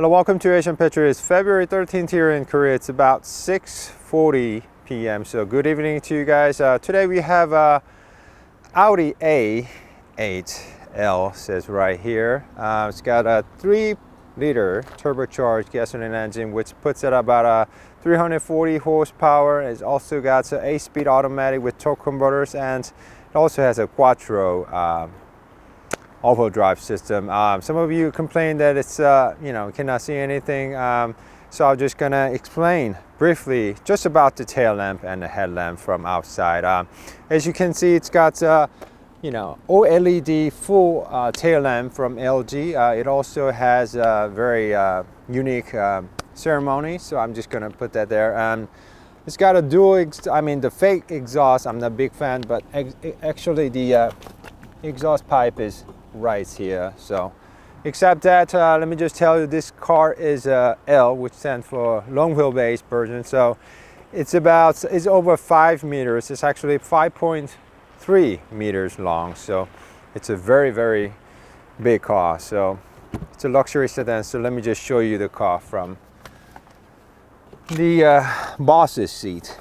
Hello, welcome to Asian Picture. It's February 13th here in Korea. It's about 6:40 p.m. So good evening to you guys. Today we have Audi A8L, says right here. It's got a 3-liter turbocharged gasoline engine, which puts it about 340 horsepower. It's also got an 8-speed automatic with torque converters, and it also has a Quattro all-wheel drive system. Some of you complain that it's cannot see anything, so I'm just gonna explain briefly just about the tail lamp and the headlamp from outside. As you can see, it's got OLED full tail lamp from LG. It also has a very unique ceremony, so I'm just gonna put that there. It's got a dual the fake exhaust I'm not a big fan, but actually the exhaust pipe is right here. So except that, let me just tell you, this car is L, which stands for long wheelbase version. So it's over 5 meters. It's actually 5.3 meters long. So it's a very big car. So it's a luxury sedan. So let me just show you the car from the boss's seat.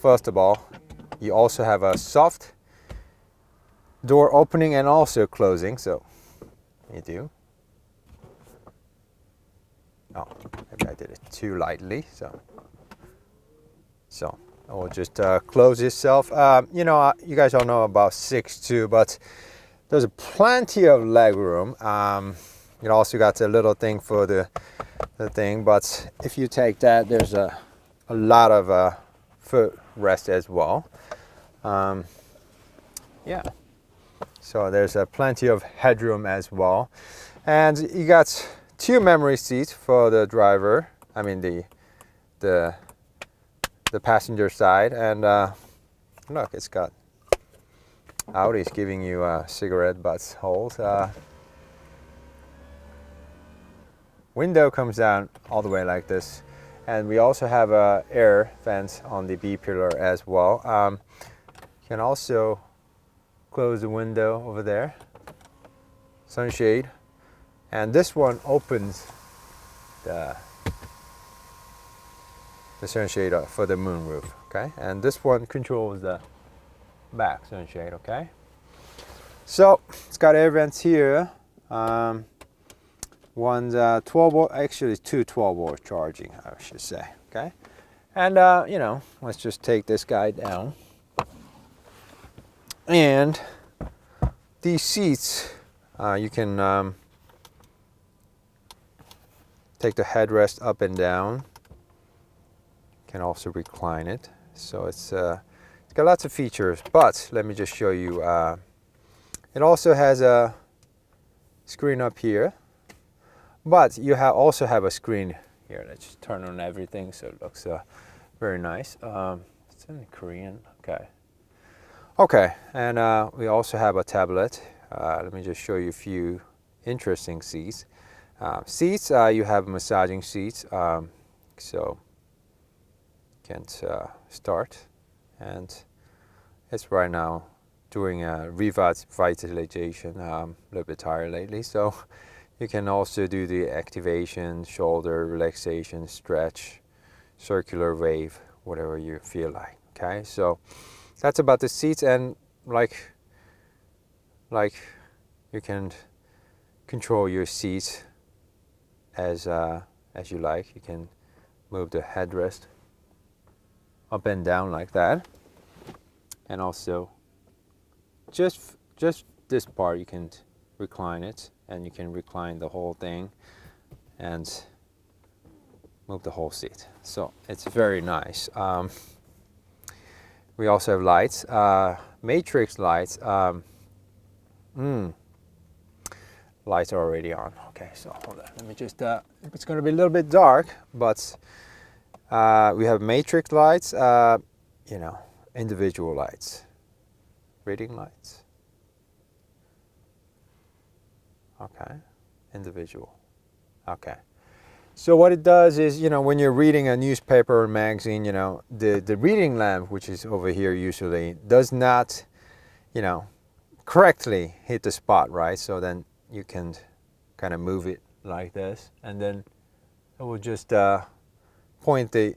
First of all, you also have a soft door opening and also closing, so you do. Oh, maybe I did it too lightly, so it will just close itself. You guys all know about 6'2", but there's plenty of leg room. It also got a little thing for the thing, but if you take that, there's a lot of foot rest as well. Yeah, so there's plenty of headroom as well, and you got 2 memory seats for the driver. I mean the passenger side, and look, it's got Audi's giving you cigarette butts holes. Window comes down all the way like this, and we also have a air vent on the B pillar as well. You can also close the window over there, sunshade, and this one opens the sunshade for the moonroof. Okay, and this one controls the back sunshade. Okay, so it's got air vents here. One's 12 volt, actually 2 12-volt charging, I should say. Okay, and let's just take this guy down. And these seats, you can take the headrest up and down. You can also recline it. So it's got lots of features, but let me just show you. It also has a screen up here, but you also have a screen here. Let's just turn on everything so it looks very nice. It's in Korean. Okay, and we also have a tablet. Let me just show you a few interesting seats. You have massaging seats, so you can start, and it's right now doing a revitalization. A little bit tired lately, so you can also do the activation, shoulder relaxation, stretch, circular wave, whatever you feel like. Okay, so that's about the seats, and like you can control your seats as you like. You can move the headrest up and down like that, and also just this part you can recline it, and you can recline the whole thing and move the whole seat. So it's very nice. We also have lights, matrix lights. Lights are already on. Okay, so hold on. Let me just. It's going to be a little bit dark, but we have matrix lights. Individual lights, reading lights. Okay, individual. Okay. So what it does is, when you're reading a newspaper or magazine, the reading lamp, which is over here usually, does not, correctly hit the spot, right? So then you can kind of move it like this, and then it will just point the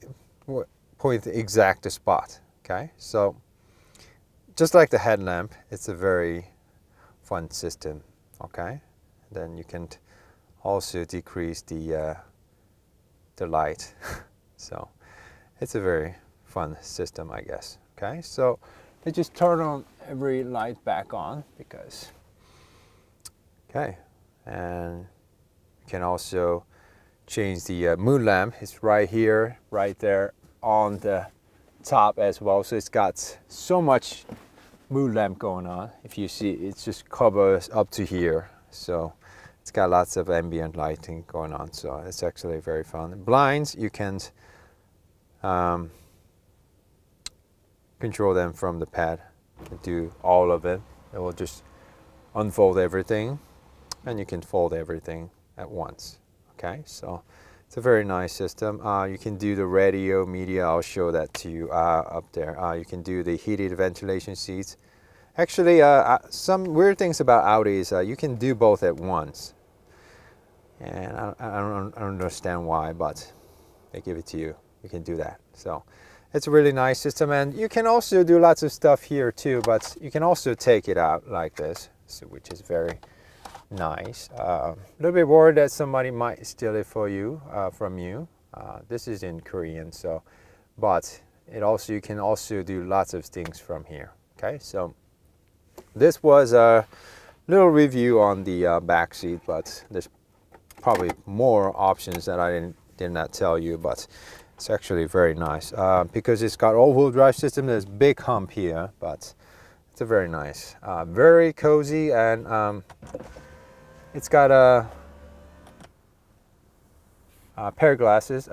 exact spot. Okay, so just like the headlamp, it's a very fun system. Okay, then you can also decrease the light. So it's a very fun system, I guess. Okay, so let's just turn on every light back on because, okay, and you can also change the moon lamp. It's right here, right there on the top as well. So it's got so much moon lamp going on. If you see, it just covers up to here. So it's got lots of ambient lighting going on. So it's actually very fun. Blinds, you can control them from the pad. You do all of it. It will just unfold everything, and you can fold everything at once. Okay, so it's a very nice system. You can do the radio media. I'll show that to you up there. You can do the heated ventilation seats. Actually, some weird things about Audi is you can do both at once, and I don't understand why, but they give it to you. You can do that. So it's a really nice system, and you can also do lots of stuff here too, but you can also take it out like this, so, which is very nice. A little bit worried that somebody might steal it for you, from you. This is in Korean, so, but it also, you can also do lots of things from here. Okay, so this was a little review on the back seat, but there's probably more options that I did not tell you, but it's actually very nice because it's got all-wheel drive system. There's big hump here, but it's a very nice, very cozy, and it's got a pair of glasses,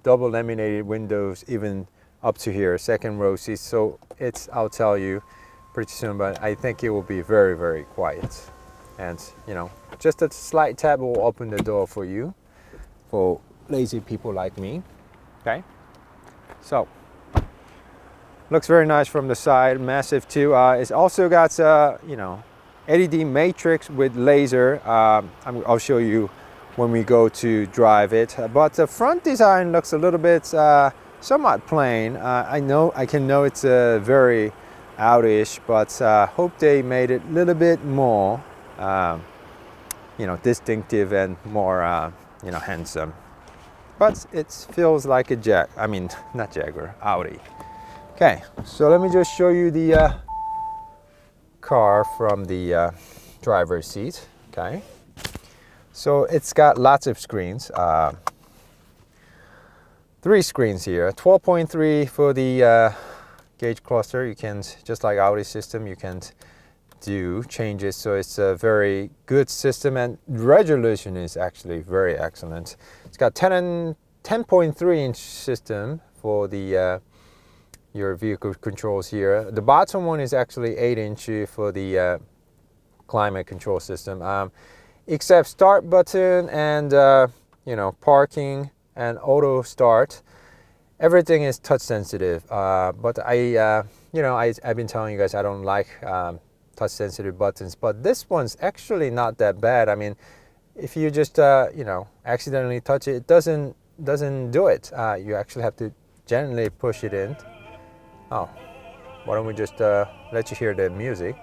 double laminated windows, even up to here, second row seats. So it's, I'll tell you pretty soon, but I think it will be very, very quiet. And you know, just a slight tap will open the door for you, for lazy people like me. Okay, so looks very nice from the side, massive too. It's also got you know, LED matrix with laser. I'll show you when we go to drive it. But the front design looks a little bit somewhat plain. I can know it's very Audi-ish, but hope they made it a little bit more you know, distinctive and more you know, handsome. But it feels like a not Jaguar, Audi. Okay, so let me just show you the car from the driver's seat. Okay, so it's got lots of screens. 3 screens here. 12.3 for the gauge cluster. You can, just like Audi system, you can do changes. So it's a very good system, and resolution is actually very excellent. It's got 10.3 inch system for the your vehicle controls here. The bottom one is actually 8 inch for the climate control system. Except start button and you know, parking and auto start, everything is touch sensitive. But you know, I've been telling you guys I don't like touch sensitive buttons, but this one's actually not that bad. I mean, if you just you know, accidentally touch it, it doesn't do it. You actually have to gently push it in. Oh, why don't we just let you hear the music.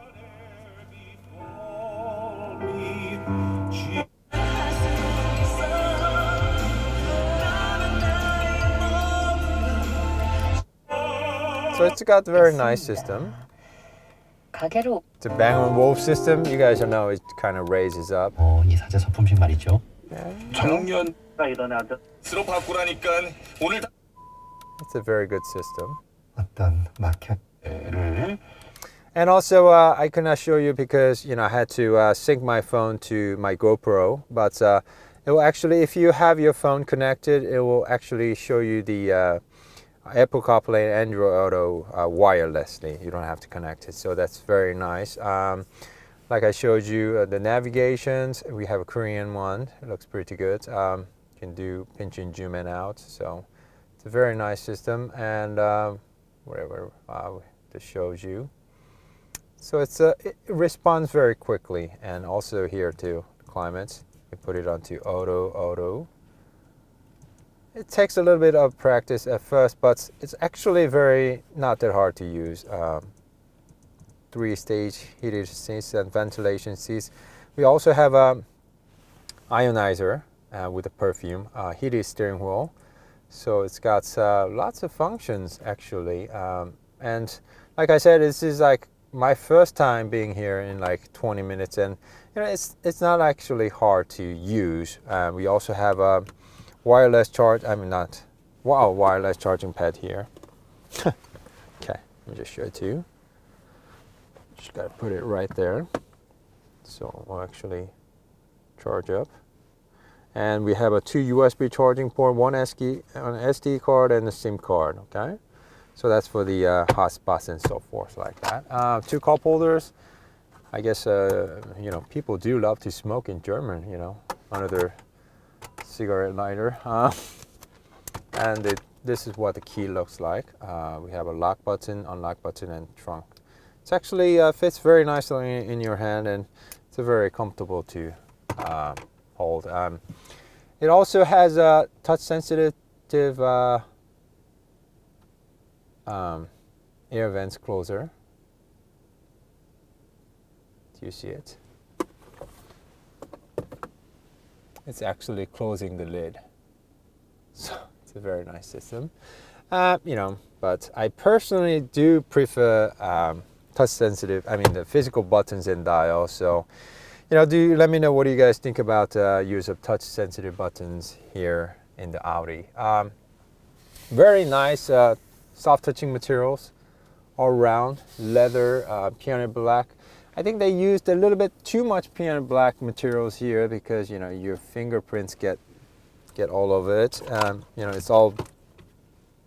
So it's got a very nice system. It's a Bang & Wolf system. You guys know it kind of raises up. 이 사제 소품식 말이죠. 청년가 일어나던 스로 바꾸라니까 오늘 It's a very good system. 어떤 마켓을 And also, I cannot show you because, you know, I had to sync my phone to my GoPro. But it will actually, if you have your phone connected, it will actually show you the Apple CarPlay and Android Auto wirelessly. You don't have to connect it. So that's very nice. Like I showed you, the navigations, we have a Korean one. It looks pretty good. You can do pinch and zoom in out. So it's a very nice system. And whatever this shows you. So it responds very quickly, and also here too, climate. We put it onto auto. It takes a little bit of practice at first, but it's actually not that hard to use. 3-stage heated seats and ventilation seats. We also have a ionizer with a perfume, heated steering wheel. So it's got lots of functions actually. And like I said, this is like my first time being here in like 20 minutes, and it's not actually hard to use. We also have a wireless wireless charging pad here. Okay, let me just show it to you. Just gotta put it right there. So we'll actually charge up. And we have a 2 USB charging port, one SD card and a SIM card, okay? So that's for the hotspots and so forth like that. 2 cup holders. I guess, people do love to smoke in German, under their cigarette lighter. And this is what the key looks like. We have a lock button, unlock button, and trunk. It actually fits very nicely in your hand, and it's very comfortable to hold. It also has a touch sensitive air vents closer. Do you see it? It's actually closing the lid. So it's a very nice system. But I personally do prefer touch sensitive, the physical buttons and dials. So, let me know what do you guys think about use of touch sensitive buttons here in the Audi. Very nice soft touching materials all around, leather, piano black. I think they used a little bit too much piano black materials here because your fingerprints get all over it. It's all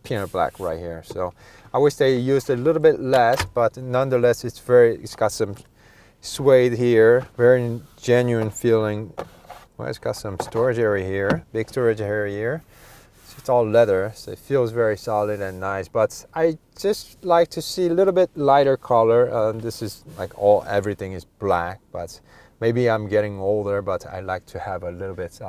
piano black right here. So I wish they used a little bit less, but nonetheless, it's got some suede here, very genuine feeling. Well, it's got some storage area here, big storage area here. So it's all leather, so it feels very solid and nice. But I just like to see a little bit lighter color. This is like everything is black, but maybe I'm getting older. But I like to have a little bit,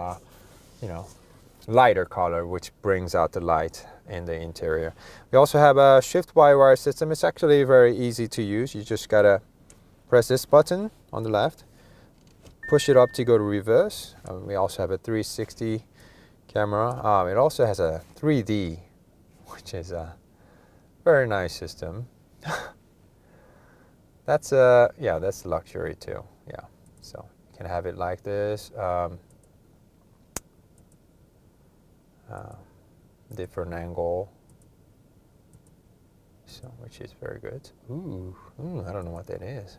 lighter color, which brings out the light in the interior. We also have a shift by-wire system. It's actually very easy to use. You just gotta press this button on the left, push it up to go to reverse. We also have a 360 camera. It also has a 3D, which is a very nice system. That's luxury too. Yeah, so you can have it like this. Different angle, so which is very good. Ooh, I don't know what that is.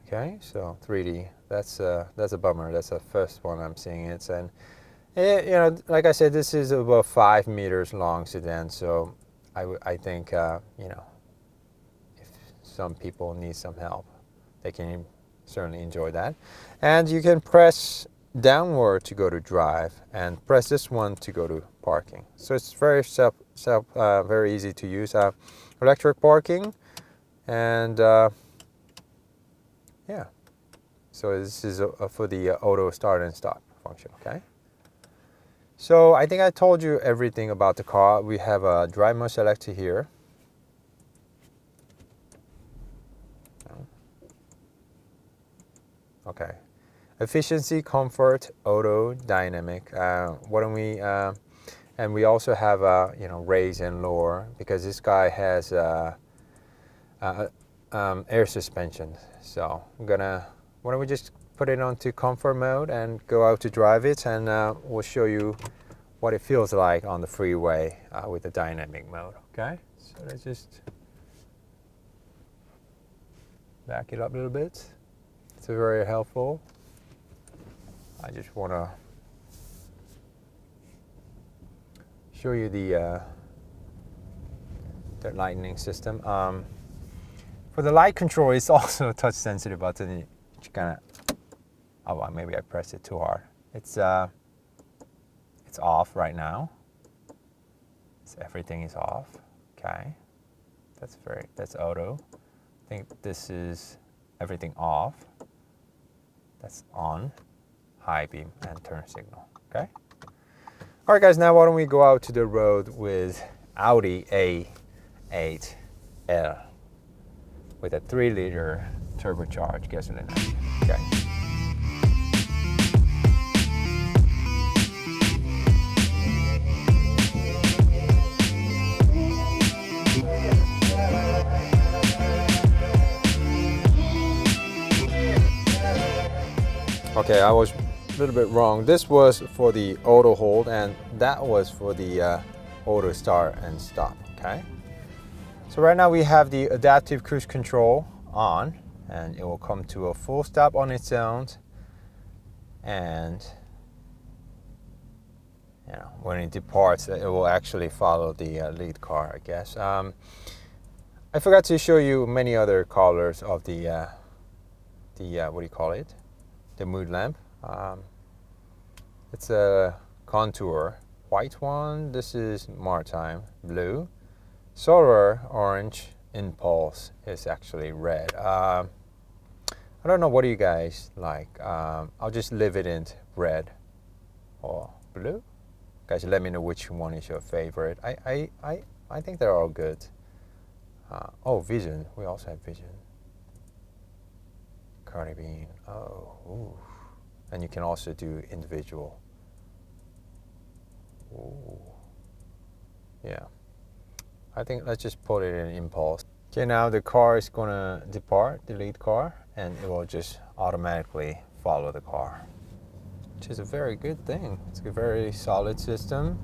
Okay, so 3D. That's a bummer. That's the first one I'm seeing it. And like I said, this is about 5 meters long sedan. So I think if some people need some help, they can certainly enjoy that. And you can press downward to go to drive and press this one to go to parking. So it's very very easy to use. Electric parking, and yeah. So this is for the auto start and stop function. Okay. So I think I told you everything about the car. We have a drive mode selector here. Okay. Efficiency, comfort, auto, dynamic. Why don't we? And we also have raise and lower, because this guy has air suspension. So why don't we just put it onto comfort mode and go out to drive it, and we'll show you what it feels like on the freeway with the dynamic mode. Okay. So let's just back it up a little bit. It's very helpful. I just want to show you the lighting system. For the light control, it's also a touch sensitive button. You kind of, oh well, maybe I pressed it too hard. It's off right now. So everything is off. Okay, that's auto. I think this is everything off. That's on. high beam and turn signal. Okay. All right, guys. Now why don't we go out to the road with Audi A8L with a 3-liter turbocharged gasoline engine. Okay. Okay, I was a little bit wrong. This was for the auto hold and that was for the auto start and stop, okay? So right now we have the adaptive cruise control on and it will come to a full stop on its own. And you know, when it departs, it will actually follow the lead car, I guess. I forgot to show you many other colors of the what do you call it? The mood lamp. It's a contour white one. This is maritime blue. Solar orange. Impulse is actually red. I don't know, what do you guys like? I'll just leave it in red or blue. Guys, let me know which one is your favorite. I think they're all good. Oh, vision. We also have vision. Caribbean. Oh, ooh. And you can also do individual. Ooh. Yeah. I think let's just put it in impulse. Okay, now the car is gonna depart, the lead car, and it will just automatically follow the car, which is a very good thing. It's a very solid system.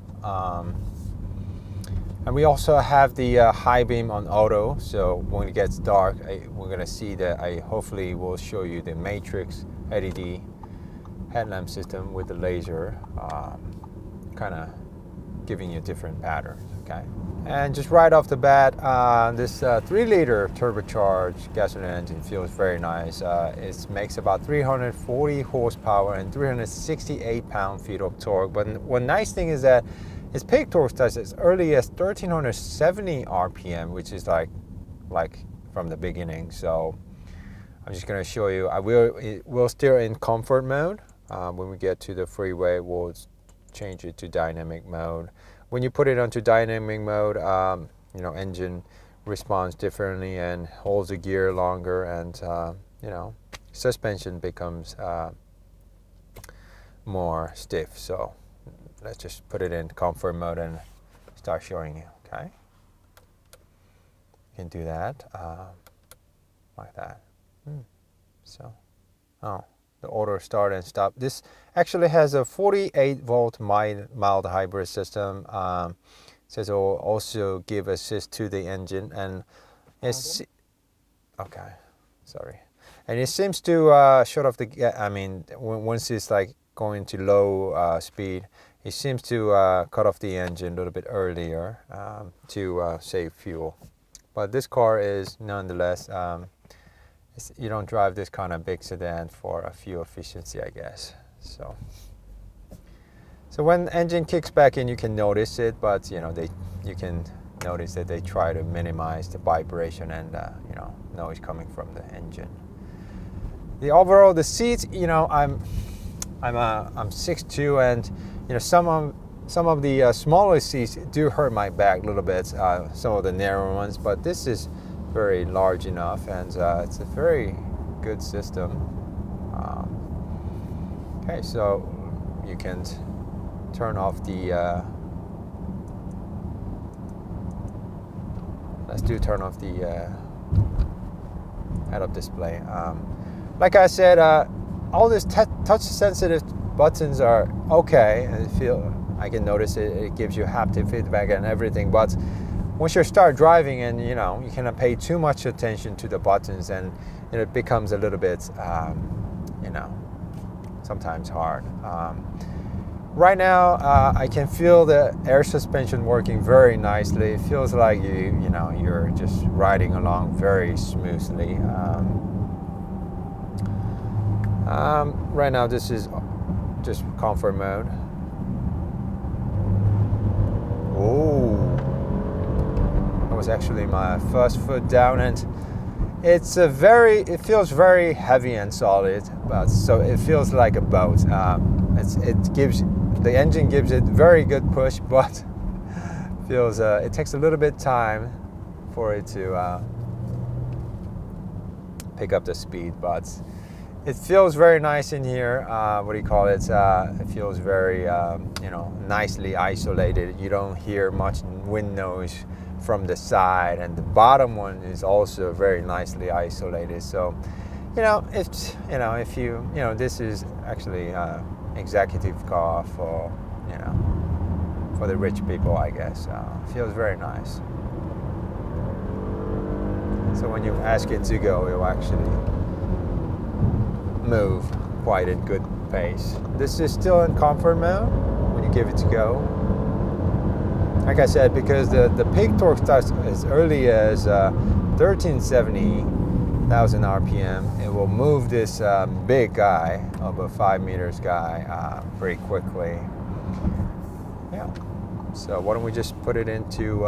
And we also have the high beam on auto, so when it gets dark, we're gonna see that I hopefully will show you the matrix LED headlamp system with the laser, kind of giving you different patterns, okay? And just right off the bat, this 3-liter turbocharged gasoline engine feels very nice. It makes about 340 horsepower and 368 pound-feet of torque. But one nice thing is that its peak torque starts as early as 1370 RPM, which is like from the beginning. So I'm just going to show you. We'll steer in comfort mode. When we get to the freeway, we'll change it to dynamic mode. When you put it onto dynamic mode, you know, engine responds differently and holds the gear longer, and you know, suspension becomes more stiff. So let's just put it in comfort mode and start showing you. Okay, you can do that like that. So, oh, the auto start and stop. This actually has a 48-volt mild hybrid system. Says it will also give assist to the engine, and it's okay. Sorry, and it seems to shut off the. I mean, once it's like going to low speed, it seems to cut off the engine a little bit earlier to save fuel. But this car is nonetheless. You don't drive this kind of big sedan for a fuel efficiency, I guess. So when the engine kicks back in, you can notice it, but you know, you can notice that they try to minimize the vibration and you know, noise coming from the engine. The overall, the seats, you know, I'm 6'2", and you know, some of the smaller seats do hurt my back a little bit. Some of the narrow ones, but this is very large enough, and it's a very good system. Okay, so you can turn off the turn off the head-up display. Like I said, all these touch sensitive buttons are okay, and I can notice it gives you haptic feedback and everything, but once you start driving, and you know, you cannot pay too much attention to the buttons, and it becomes a little bit you know, sometimes hard. Right now, I can feel the air suspension working very nicely. It feels like you know, you're just riding along very smoothly. Right now, this is just comfort mode. Oh, that was actually my first foot down, and It's it feels very heavy and solid, but so it feels like a boat. The engine gives it very good push, but feels it takes a little bit time for it to pick up the speed, but it feels very nice in here. What do you call it? It feels very nicely isolated. You don't hear much wind noise from the side, and the bottom one is also very nicely isolated. So if this is actually executive car for for the rich people, I guess. Feels very nice. So when you ask it to go, it will actually move quite at good pace. This is still in comfort mode when you give it to go. Like I said, because the peak torque starts as early as 1370,000 RPM, it will move this big guy, over 5 meters guy, pretty quickly. Yeah. So why don't we just put it into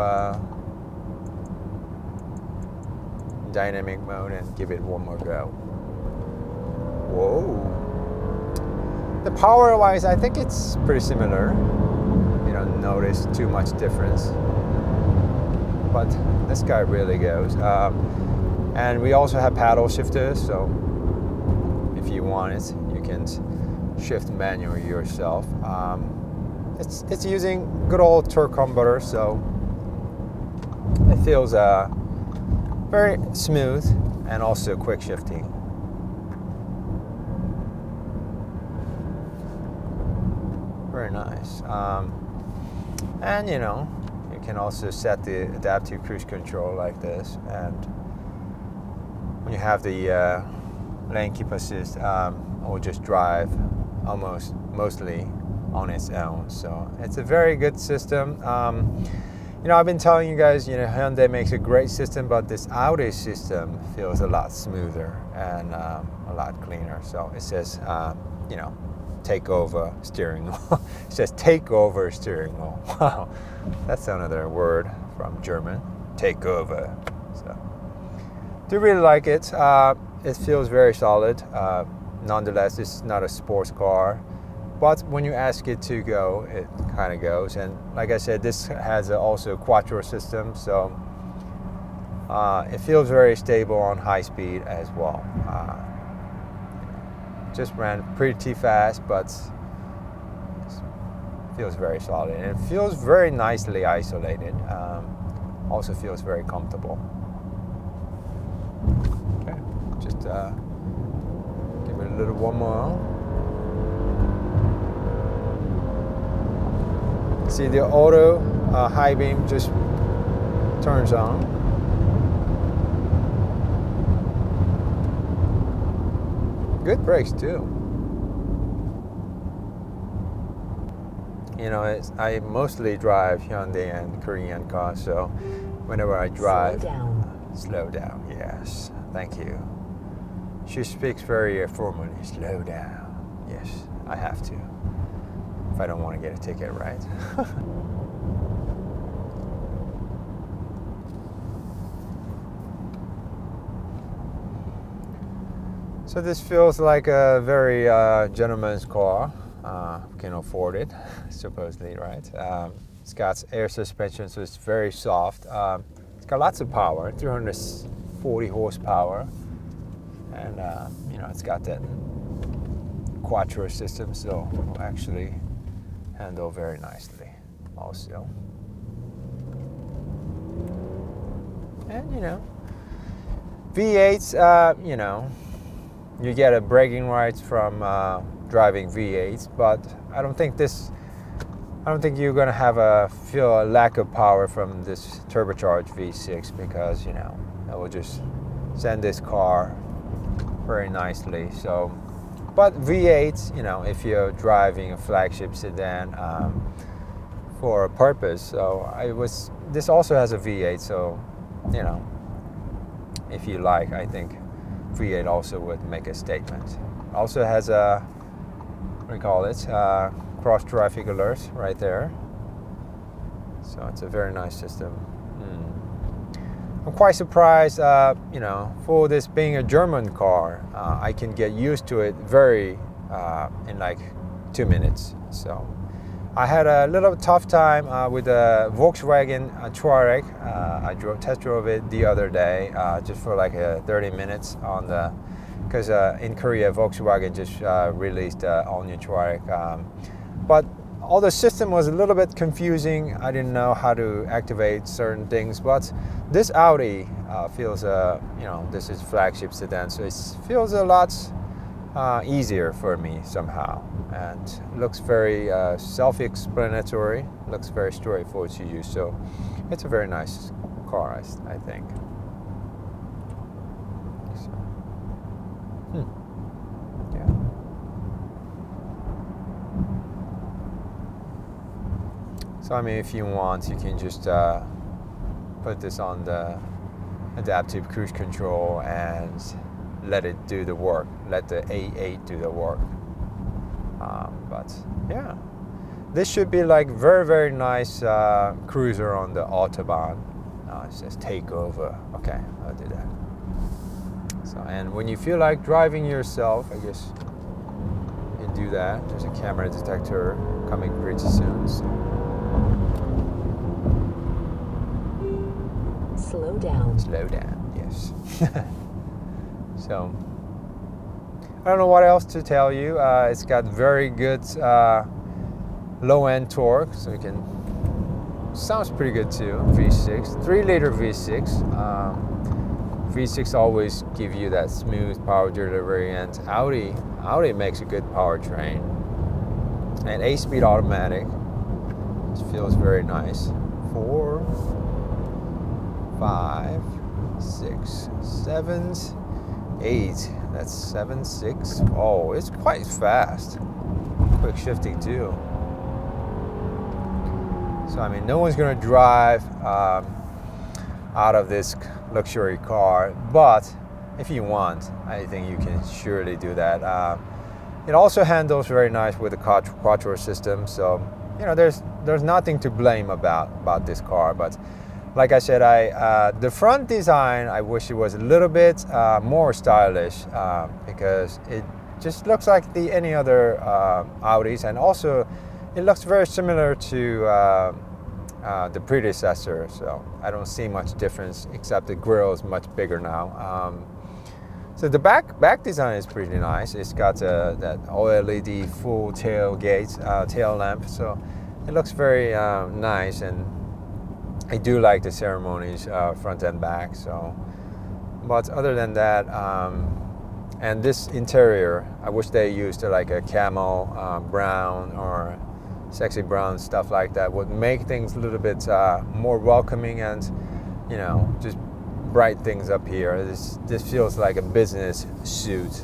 dynamic mode and give it one more go. Whoa. The power-wise, I think it's pretty similar. You don't notice too much difference, but this guy really goes. And we also have paddle shifters, so if you want it, you can shift manually yourself. It's using good old torque converter, so it feels very smooth and also quick shifting. Very nice. And you can also set the adaptive cruise control like this, and when you have the lane keep assist, it will just drive mostly on its own. So it's a very good system. I've been telling you guys, Hyundai makes a great system, but this Audi system feels a lot smoother and a lot cleaner. So it says, take over steering wheel. It says take over steering wheel. Wow, that's another word from German. Take over. So, do really like it. It feels very solid. Nonetheless, it's not a sports car, but when you ask it to go, it kind of goes. And like I said, this has also a Quattro system, so it feels very stable on high speed as well. Just ran pretty fast, but it feels very solid, and it feels very nicely isolated. Also feels very comfortable. Okay, just give it a little one more. See, the auto high beam just turns on. Good brakes too. I mostly drive Hyundai and Korean cars, so whenever I drive, slow down. Yes, thank you. She speaks very formally. Slow down. Yes, I have to, if I don't want to get a ticket, right? So this feels like a very gentleman's car. Can afford it, supposedly, right? It's got air suspension, so it's very soft. It's got lots of power, 340 horsepower, and it's got that Quattro system, so it will actually handle very nicely also. And V8s, you get a bragging rights from driving V8s, but I don't think you're gonna feel a lack of power from this turbocharged V6, because it will just send this car very nicely. So, but V8s, if you're driving a flagship sedan for a purpose, so this also has a V8, so if you like, I think V8 also would make a statement. Also has a, what do you call it, cross traffic alerts right there. So it's a very nice system. I'm quite surprised, you know, for this being a German car, I can get used to it in like 2 minutes. So I had a little tough time with the Volkswagen Touareg. I test drove it the other day just for like 30 minutes on the, because in Korea Volkswagen just released all new Touareg. But all the system was a little bit confusing. I didn't know how to activate certain things, but this Audi feels, you know, this is flagship sedan, so it feels a lot easier for me somehow, and looks very self-explanatory, looks very straightforward to use, so it's a very nice car, I think. So, yeah. So I mean, if you want, you can just put this on the adaptive cruise control and let it do the work, let the A8 do the work. But yeah, this should be like very nice cruiser on the Autobahn. It says take over. Okay, I'll do that. So, and when you feel like driving yourself, I guess you can do that. There's a camera detector coming pretty soon. So. Slow down. Slow down, yes. So, I don't know what else to tell you. It's got very good low-end torque, so you can. Sounds pretty good too. V6, 3-liter V6. V6 always give you that smooth power delivery, and Audi makes a good powertrain. And 8-speed automatic. This feels very nice. 4, 5, 6, 7, 8. That's 7, 6. Oh, it's quite fast. Quick shifting too. So I mean, no one's gonna drive out of this luxury car, but if you want, I think you can surely do that. It also handles very nice with the Quattro system, so you know there's nothing to blame about this car. But like I said, the front design, I wish it was a little bit more stylish because it just looks like any other Audis, and also it looks very similar to the predecessor. So I don't see much difference, except the grille is much bigger now. So the back design is pretty nice. It's got that OLED full tailgate, tail lamp, so it looks very nice, and I do like the ceremonies front and back. So, but other than that, and this interior, I wish they used like a camel brown or sexy brown, stuff like that would make things a little bit more welcoming, and you know, just bright things up here. This feels like a business suit.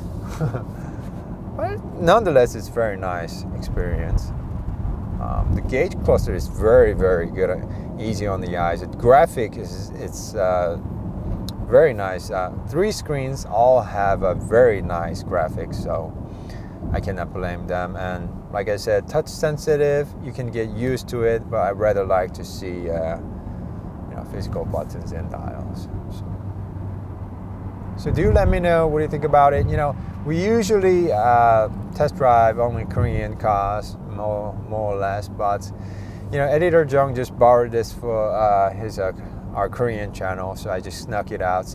But nonetheless, it's a very nice experience. The gauge cluster is very good, easy on the eyes. The graphic it's very nice. 3 screens all have a very nice graphic, so I cannot blame them. And like I said, touch sensitive, you can get used to it, but I'd rather like to see you know, physical buttons and dials. So do let me know what you think about it. You know, we usually test drive only Korean cars, more or less, but you know, Editor Jung just borrowed this for our Korean channel, so I just snuck it out.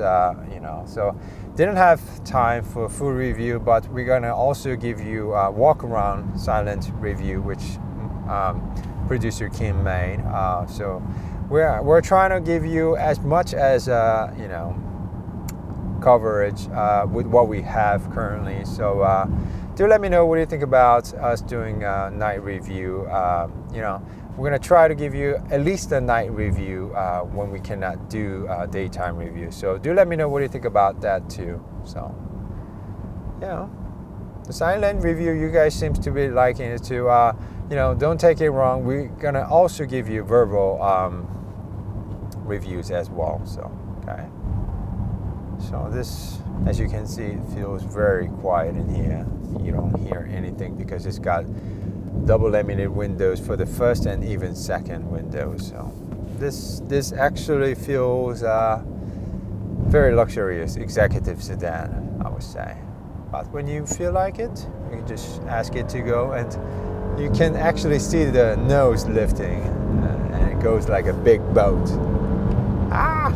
You know, so didn't have time for a full review, but we're gonna also give you a walk around silent review, which producer Kim made. So we're trying to give you as much as you know, coverage with what we have currently. So do let me know what you think about us doing a night review. You know, we're gonna try to give you at least a night review when we cannot do a daytime review. So do let me know what you think about that too. So yeah, the silent review, you guys seems to be liking it too. You know, don't take it wrong, we're gonna also give you verbal reviews as well. So okay. So this, as you can see, it feels very quiet in here. You don't hear anything because it's got double laminated windows for the first and even second windows. So this actually feels very luxurious executive sedan, I would say. But when you feel like it, you can just ask it to go, and you can actually see the nose lifting, and it goes like a big boat. Ah!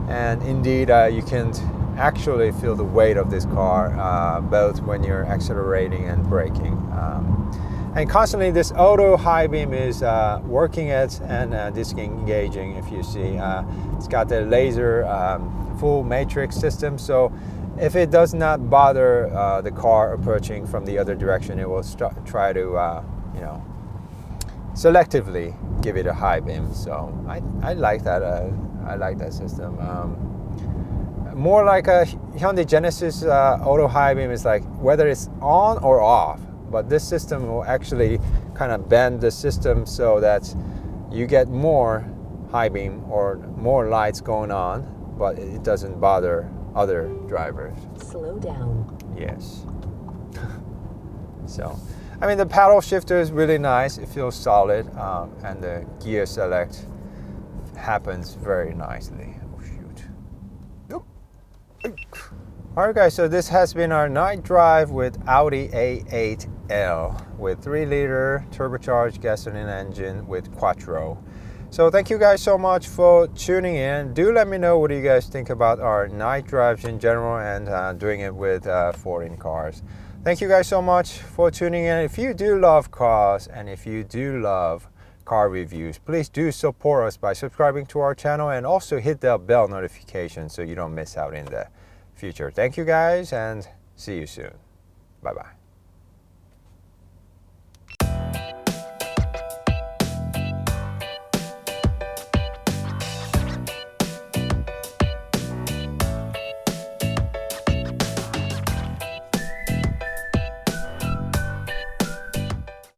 And indeed, you can actually feel the weight of this car, both when you're accelerating and braking. And constantly this auto high beam is working it and disengaging, if you see. It's got the laser full matrix system, so if it does not bother the car approaching from the other direction, it will try to, you know, selectively give it a high beam. So I like that. I like that system. More like a Hyundai Genesis auto high beam is like whether it's on or off. But this system will actually kind of bend the system so that you get more high beam or more lights going on, but it doesn't bother other drivers. Slow down. Yes. So, I mean, the paddle shifter is really nice. It feels solid, and the gear select happens very nicely. Oh shoot. Nope. Alright guys, so this has been our night drive with Audi A8L with 3-liter turbocharged gasoline engine with Quattro. So thank you guys so much for tuning in. Do let me know what you guys think about our night drives in general and doing it with foreign cars. Thank you guys so much for tuning in. If you do love cars and if you do love car reviews, please do support us by subscribing to our channel and also hit the bell notification so you don't miss out in the future. Thank you guys and see you soon. Bye bye.